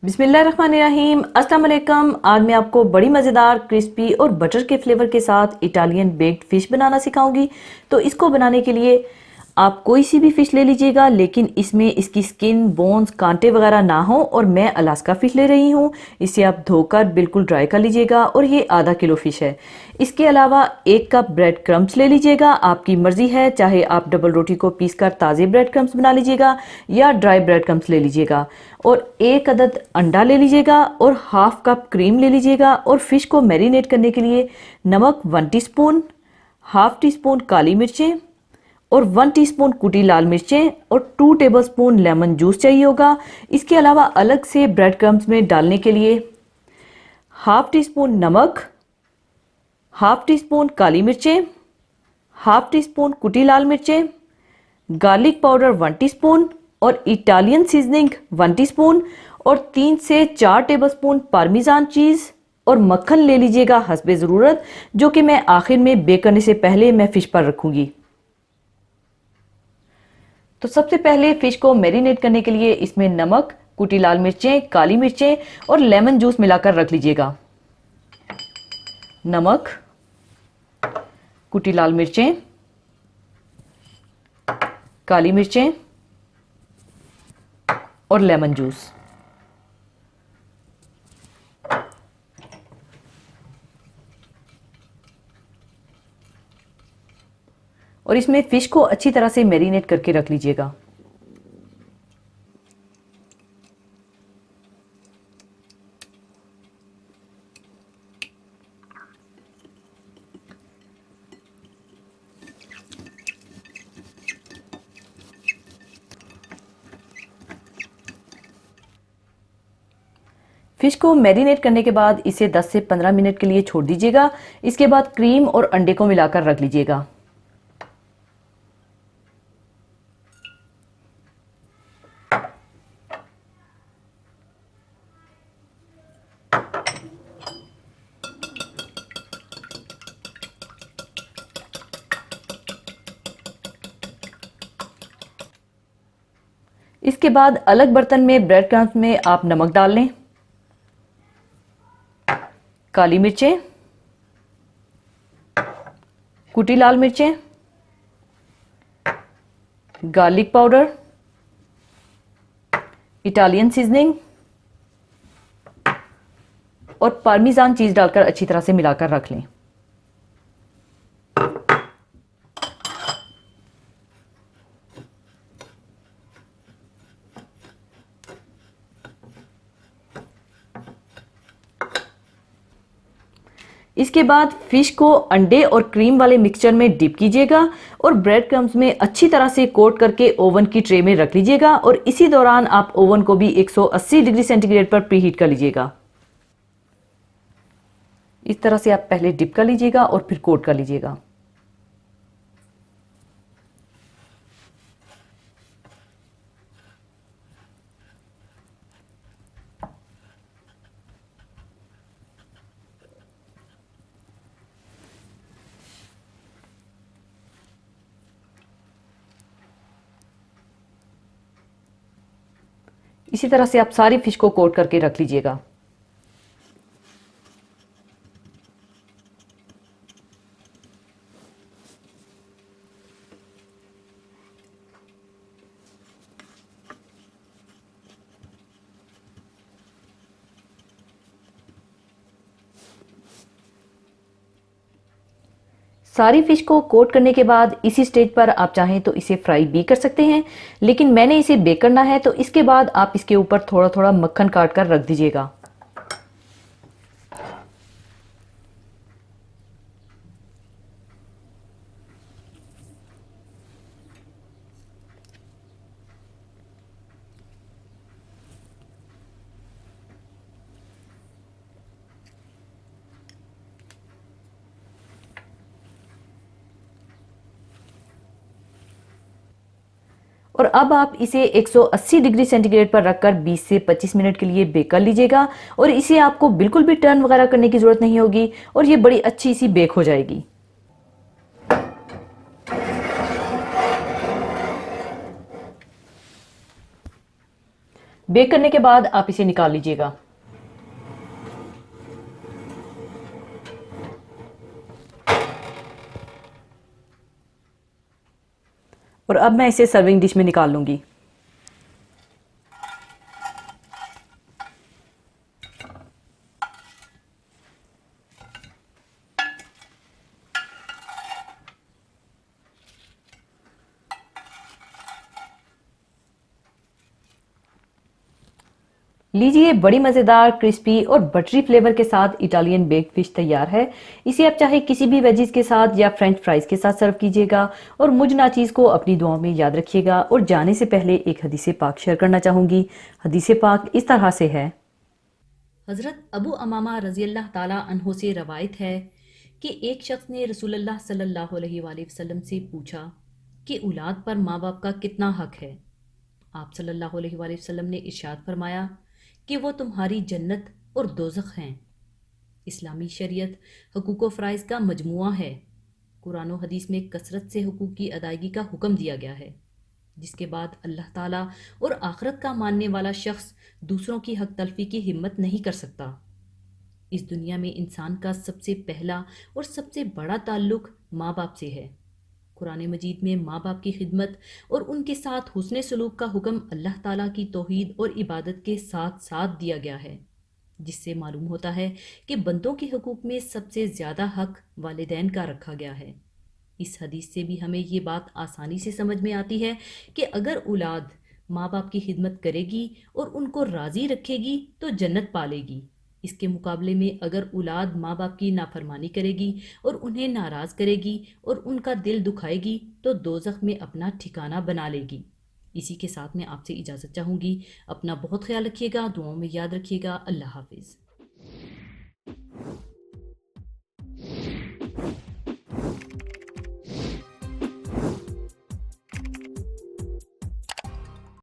बिस्मिल्लाहिर्रहमानिर्रहीम, अस्सलाम वालेकुम। आज मैं आपको बड़ी मज़ेदार क्रिस्पी और बटर के फ्लेवर के साथ इटालियन बेक्ड फ़िश बनाना सिखाऊंगी। तो इसको बनाने के लिए आप कोई सी भी फ़िश ले लीजिएगा, लेकिन इसमें इसकी स्किन, बोन्स, कांटे वगैरह ना हो। और मैं अलास्का फ़िश ले रही हूँ। इसे आप धोकर बिल्कुल ड्राई कर लीजिएगा। और ये आधा किलो फ़िश है। इसके अलावा 1 कप ब्रेड क्रम्स ले लीजिएगा। आपकी मर्ज़ी है, चाहे आप डबल रोटी को पीस कर ताज़े ब्रेड क्रम्स बना लीजिएगा या ड्राई ब्रेड क्रम्स ले लीजिएगा। और 1 अदद अंडा ले लीजिएगा और हाफ कप क्रीम ले लीजिएगा। और फिश को मैरिनेट करने के लिए नमक 1 टीस्पून, हाफ टी स्पून काली मिर्चें और 1 टीस्पून कुटी लाल मिर्चें और 2 टेबलस्पून लेमन जूस चाहिए होगा। इसके अलावा अलग से ब्रेड क्रम्स में डालने के लिए हाफ टी स्पून नमक, हाफ टी स्पून काली मिर्चें, हाफ टी स्पून कुटी लाल मिर्चें, गार्लिक पाउडर 1 टीस्पून और इटालियन सीजनिंग 1 टीस्पून और 3 से 4 टेबलस्पून पार्मेजान चीज़ और मक्खन ले लीजिएगा हस्बे ज़रूरत, जो कि मैं आखिर में बेक करने से पहले मैं फ़िश पर रखूँगी। तो सबसे पहले फ़िश को मैरिनेट करने के लिए इसमें नमक, कुटी लाल मिर्चें, काली मिर्चें और लेमन जूस मिलाकर रख लीजिएगा। नमक, कुटी लाल मिर्चें, काली मिर्चें और लेमन जूस। और इसमें फ़िश को अच्छी तरह से मैरिनेट करके रख लीजिएगा। फ़िश को मैरिनेट करने के बाद इसे 10 से 15 मिनट के लिए छोड़ दीजिएगा। इसके बाद क्रीम और अंडे को मिलाकर रख लीजिएगा। इसके बाद अलग बर्तन में ब्रेड क्रम्स में आप नमक डाल लें, काली मिर्चें, कुटी लाल मिर्चें, गार्लिक पाउडर, इटालियन सीजनिंग और पार्मेजान चीज़ डालकर अच्छी तरह से मिलाकर रख लें। इसके बाद फ़िश को अंडे और क्रीम वाले मिक्सचर में डिप कीजिएगा और ब्रेड क्रम्स में अच्छी तरह से कोट करके ओवन की ट्रे में रख लीजिएगा। और इसी दौरान आप ओवन को भी 180 डिग्री सेंटीग्रेड पर प्रीहीट कर लीजिएगा। इस तरह से आप पहले डिप कर लीजिएगा और फिर कोट कर लीजिएगा। इसी तरह से आप सारी फ़िश को कोट करके रख लीजिएगा। सारी फ़िश को कोट करने के बाद इसी स्टेज पर आप चाहें तो इसे फ्राई भी कर सकते हैं, लेकिन मैंने इसे बेक करना है, तो इसके बाद आप इसके ऊपर थोड़ा थोड़ा मक्खन काट कर रख दीजिएगा। और अब आप इसे 180 डिग्री सेंटीग्रेड पर रखकर 20 से 25 मिनट के लिए बेक कर लीजिएगा। और इसे आपको बिल्कुल भी टर्न वगैरह करने की ज़रूरत नहीं होगी और ये बड़ी अच्छी सी बेक हो जाएगी। बेक करने के बाद आप इसे निकाल लीजिएगा। और अब मैं इसे सर्विंग डिश में निकाल लूंगी। लीजिए, बड़ी मज़ेदार क्रिस्पी और बटरी फ्लेवर के साथ इटालियन बेक्ड फिश तैयार है। इसे आप चाहे किसी भी वेजीज के साथ या फ्रेंच फ्राइज के साथ सर्व कीजिएगा। और मुझ नाचीज़ को अपनी दुआओं में याद रखिएगा। और जाने से पहले एक हदीस पाक शेयर करना चाहूँगी। हदीस पाक इस तरह से है। हज़रत अबू अमामा रज़ी अल्लाह ताला अन्हो से रवायत है कि एक शख्स ने रसूलुल्लाह सल्लल्लाहु अलैहि वसल्लम से पूछा कि औलाद पर माँ बाप का कितना हक है। आप सल्लल्लाहु अलैहि वसल्लम ने इरशाद फरमाया कि वो तुम्हारी जन्नत और दोज़ख हैं। इस्लामी शरीयत हुकूक व फ़राइज़ का मजमुआ है। कुरान व हदीस में कसरत से हुकूक की अदायगी का हुक्म दिया गया है, जिसके बाद अल्लाह ताला और आखिरत का मानने वाला शख्स दूसरों की हक तलफी की हिम्मत नहीं कर सकता। इस दुनिया में इंसान का सबसे पहला और सबसे बड़ा ताल्लुक माँ बाप से है। कुरान मजीद में माँ बाप की खिदमत और उनके साथ हुस्न सलूक का हुक्म अल्लाह ताला की तौहीद और इबादत के साथ साथ दिया गया है, जिससे मालूम होता है कि बंदों के हकूक़ में सबसे ज़्यादा हक वालिदैन का रखा गया है। इस हदीस से भी हमें ये बात आसानी से समझ में आती है कि अगर औलाद माँ बाप की खिदमत करेगी और उनको राज़ी रखेगी तो जन्नत पालेगी। इसके मुकाबले में अगर औलाद माँ बाप की नाफरमानी करेगी और उन्हें नाराज़ करेगी और उनका दिल दुखाएगी तो दोज़ख में अपना ठिकाना बना लेगी। इसी के साथ मैं आपसे इजाज़त चाहूँगी। अपना बहुत ख्याल रखिएगा, दुआओं में याद रखिएगा। अल्लाह हाफिज़।